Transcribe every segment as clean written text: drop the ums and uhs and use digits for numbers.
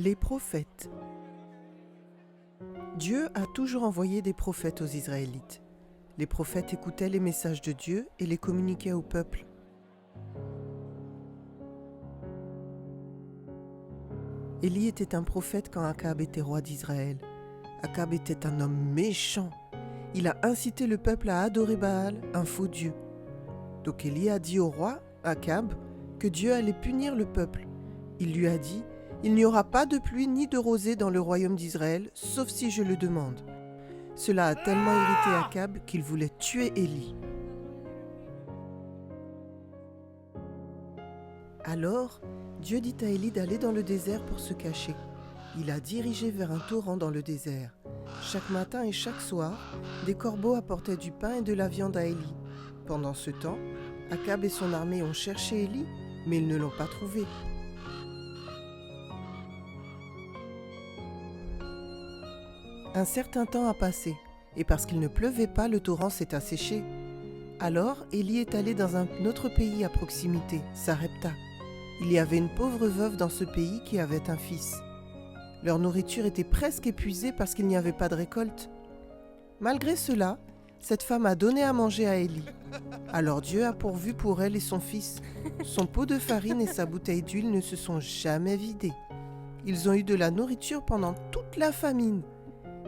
Les prophètes. Dieu a toujours envoyé des prophètes aux Israélites. Les prophètes écoutaient les messages de Dieu et les communiquaient au peuple. Élie était un prophète quand Akab était roi d'Israël. Akab était un homme méchant. Il a incité le peuple à adorer Baal, un faux dieu. Donc Élie a dit au roi, Akab, que Dieu allait punir le peuple. Il lui a dit, « Il n'y aura pas de pluie ni de rosée dans le royaume d'Israël, sauf si je le demande. » Cela a tellement irrité Akab qu'il voulait tuer Élie. Alors, Dieu dit à Élie d'aller dans le désert pour se cacher. Il a dirigé vers un torrent dans le désert. Chaque matin et chaque soir, des corbeaux apportaient du pain et de la viande à Élie. Pendant ce temps, Akab et son armée ont cherché Élie, mais ils ne l'ont pas trouvé. Un certain temps a passé, et parce qu'il ne pleuvait pas, le torrent s'est asséché. Alors, Élie est allé dans un autre pays à proximité, Sarepta. Il y avait une pauvre veuve dans ce pays qui avait un fils. Leur nourriture était presque épuisée parce qu'il n'y avait pas de récolte. Malgré cela, cette femme a donné à manger à Élie. Alors Dieu a pourvu pour elle et son fils. Son pot de farine et sa bouteille d'huile ne se sont jamais vidés. Ils ont eu de la nourriture pendant toute la famine.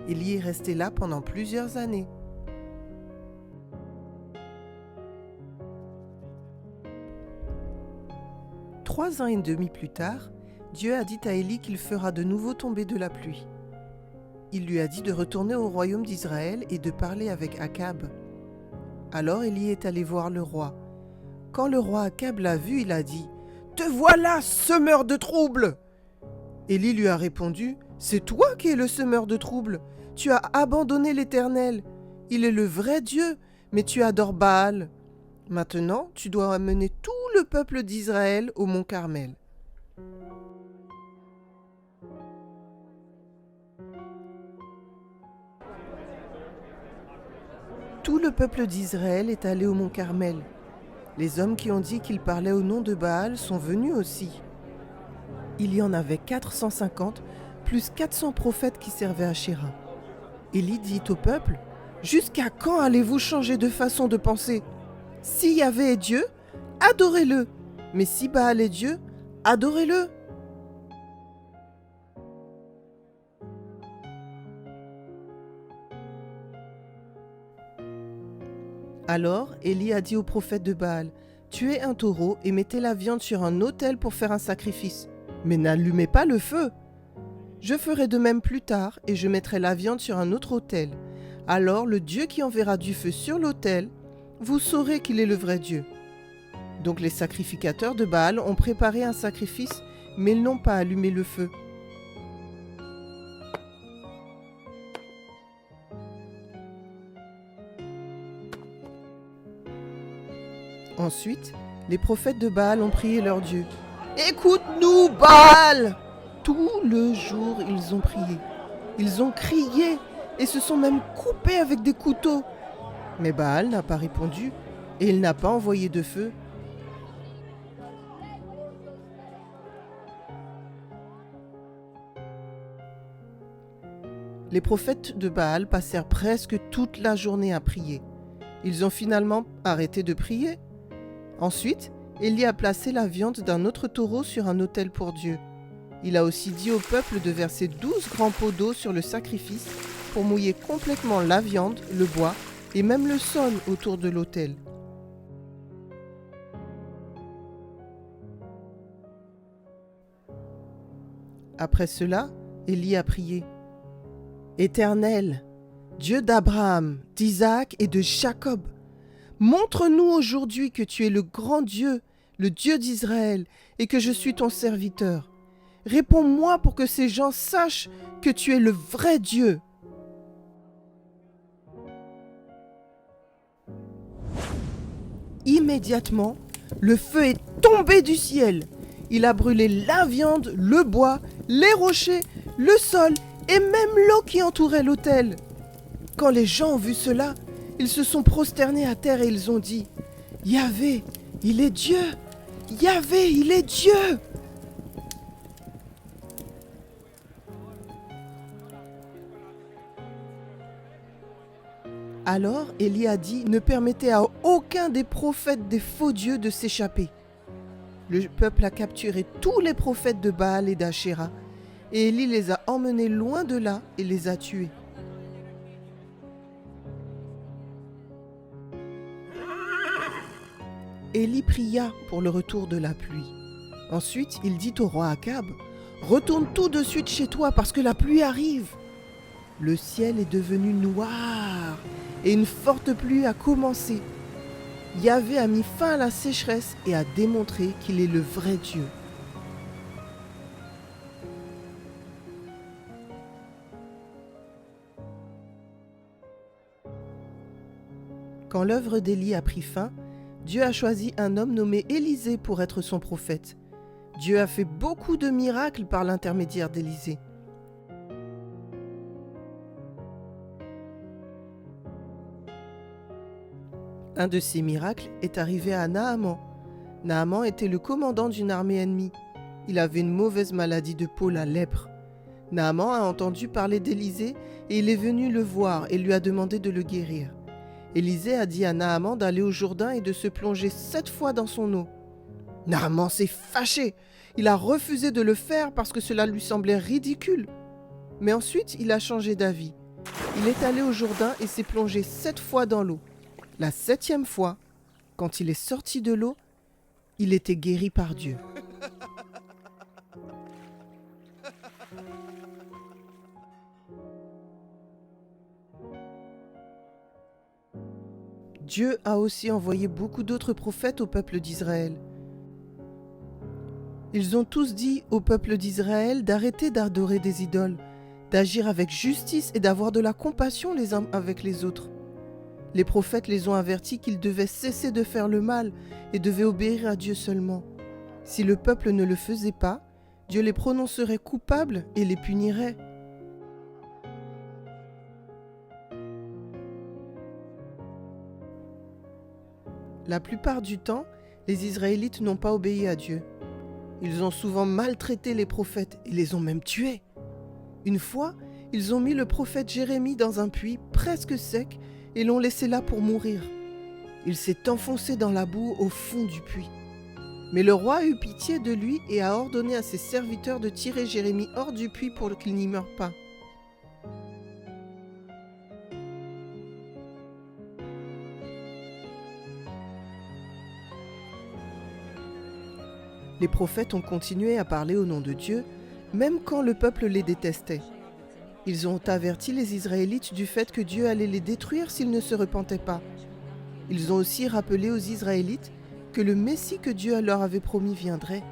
Élie est resté là pendant plusieurs années. Trois ans et demi plus tard, Dieu a dit à Élie qu'il fera de nouveau tomber de la pluie. Il lui a dit de retourner au royaume d'Israël et de parler avec Akab. Alors Élie est allé voir le roi. Quand le roi Akab l'a vu, il a dit « Te voilà, semeur de troubles !» Élie lui a répondu « C'est toi qui es le semeur de troubles. Tu as abandonné l'Éternel. Il est le vrai Dieu, mais tu adores Baal. Maintenant, tu dois amener tout le peuple d'Israël au mont Carmel. » Tout le peuple d'Israël est allé au mont Carmel. Les hommes qui ont dit qu'ils parlaient au nom de Baal sont venus aussi. Il y en avait 450, plus 400 prophètes qui servaient Ashéra. Élie dit au peuple, « Jusqu'à quand allez-vous changer de façon de penser ? Si Yahvé est Dieu, adorez-le. Mais si Baal est Dieu, adorez-le. » Alors Élie a dit au prophète de Baal, « Tuez un taureau et mettez la viande sur un autel pour faire un sacrifice, mais n'allumez pas le feu. Je ferai de même plus tard et je mettrai la viande sur un autre autel. Alors le Dieu qui enverra du feu sur l'autel, vous saurez qu'il est le vrai Dieu. » Donc les sacrificateurs de Baal ont préparé un sacrifice, mais ils n'ont pas allumé le feu. Ensuite, les prophètes de Baal ont prié leur Dieu. « Écoute-nous, Baal !» Tout le jour, ils ont prié. Ils ont crié et se sont même coupés avec des couteaux. Mais Baal n'a pas répondu et il n'a pas envoyé de feu. Les prophètes de Baal passèrent presque toute la journée à prier. Ils ont finalement arrêté de prier. Ensuite, Élie a placé la viande d'un autre taureau sur un autel pour Dieu. Il a aussi dit au peuple de verser 12 grands pots d'eau sur le sacrifice pour mouiller complètement la viande, le bois et même le sol autour de l'autel. Après cela, Élie a prié. « Éternel, Dieu d'Abraham, d'Isaac et de Jacob, montre-nous aujourd'hui que tu es le grand Dieu, le Dieu d'Israël, et que je suis ton serviteur. Réponds-moi pour que ces gens sachent que tu es le vrai Dieu. » Immédiatement, le feu est tombé du ciel. Il a brûlé la viande, le bois, les rochers, le sol et même l'eau qui entourait l'autel. Quand les gens ont vu cela, ils se sont prosternés à terre et ils ont dit « Yahvé, il est Dieu! Yahvé, il est Dieu !» Alors Élie a dit: ne permettez à aucun des prophètes des faux dieux de s'échapper. Le peuple a capturé tous les prophètes de Baal et d'Achéra, et Élie les a emmenés loin de là et les a tués. Élie pria pour le retour de la pluie. Ensuite, il dit au roi Akab: retourne tout de suite chez toi parce que la pluie arrive. Le ciel est devenu noir et une forte pluie a commencé. Yahvé a mis fin à la sécheresse et a démontré qu'il est le vrai Dieu. Quand l'œuvre d'Élie a pris fin, Dieu a choisi un homme nommé Élisée pour être son prophète. Dieu a fait beaucoup de miracles par l'intermédiaire d'Élisée. Un de ces miracles est arrivé à Naaman. Naaman était le commandant d'une armée ennemie. Il avait une mauvaise maladie de peau, la lèpre. Naaman a entendu parler d'Élisée et il est venu le voir et lui a demandé de le guérir. Élisée a dit à Naaman d'aller au Jourdain et de se plonger 7 fois dans son eau. Naaman s'est fâché. Il a refusé de le faire parce que cela lui semblait ridicule. Mais ensuite, il a changé d'avis. Il est allé au Jourdain et s'est plongé 7 fois dans l'eau. La 7e fois, quand il est sorti de l'eau, il était guéri par Dieu. Dieu a aussi envoyé beaucoup d'autres prophètes au peuple d'Israël. Ils ont tous dit au peuple d'Israël d'arrêter d'adorer des idoles, d'agir avec justice et d'avoir de la compassion les uns avec les autres. Les prophètes les ont avertis qu'ils devaient cesser de faire le mal et devaient obéir à Dieu seulement. Si le peuple ne le faisait pas, Dieu les prononcerait coupables et les punirait. La plupart du temps, les Israélites n'ont pas obéi à Dieu. Ils ont souvent maltraité les prophètes et les ont même tués. Une fois, ils ont mis le prophète Jérémie dans un puits presque sec et l'ont laissé là pour mourir. Il s'est enfoncé dans la boue au fond du puits. Mais le roi a eu pitié de lui et a ordonné à ses serviteurs de tirer Jérémie hors du puits pour qu'il n'y meure pas. Les prophètes ont continué à parler au nom de Dieu, même quand le peuple les détestait. Ils ont averti les Israélites du fait que Dieu allait les détruire s'ils ne se repentaient pas. Ils ont aussi rappelé aux Israélites que le Messie que Dieu leur avait promis viendrait.